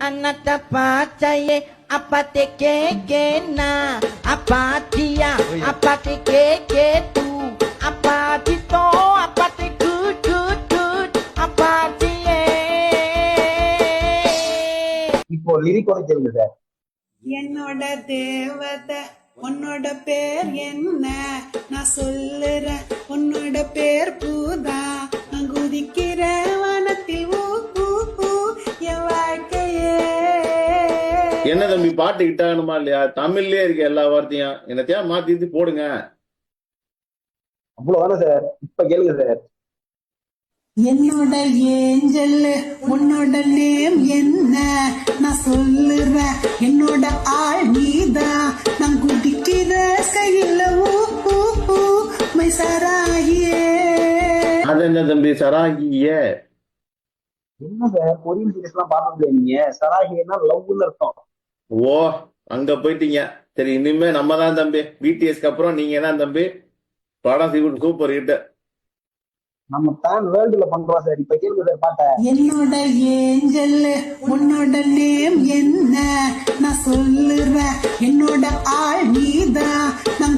Anata pacaye apate keke na apatia apate keke tu apatito apate good good good apatie. இப்போ லிரிக்கோட கேளுங்க sir. என்னோட தேவதை உன்னோட பேர் என்ன நான் சொல்லுறேன் உன்னோட பேர் பூதா நான் குதிக்கிற வனத்தில் ஊ ஊ ஊ என் வாழ்க்கையே. என்ன தம்பி பாட்டு கிட்டாகணுமா இல்லையா? தமிழ்லயே இருக்கு எல்லா வார்த்தையும், என்னத்தையா மாத்தி போடுங்க. அவ்வளவுதானே சார். இப்ப கேளுங்க சார். என்னோட ஏஞ்சல் உன்னோட நேம் என்ன நான் சொல்லுறேன் என்னோட ஆள் நீதான் நான் குதிக்கிற கையில ஊ ஊ ஊ மை சராகியே. அது என்ன தம்பி சராகிய? என்ன சார் கொரியன் சீரிஸ் எல்லாம் பார்த்தது நீங்க? சராகினா லவ்னு அர்த்தம். ஓ அங்க போயிட்டீங்க. சரி இனிமே நம்ம தான் தம்பி. பிடிஎஸ்க்கு அப்புறம் நீங்க தான் தம்பி. படம் சூப்பர் ஹிட். நம்ம பேன் வேர்ல்டுல பண்றோம் சார். இப்ப கேளுங்க சார் பாட்ட. என்னோட ஏஞ்சல் உன்னோட நேம் என்ன நான் சொல்லுறேன் என்னோட ஆள் நீதான் நான்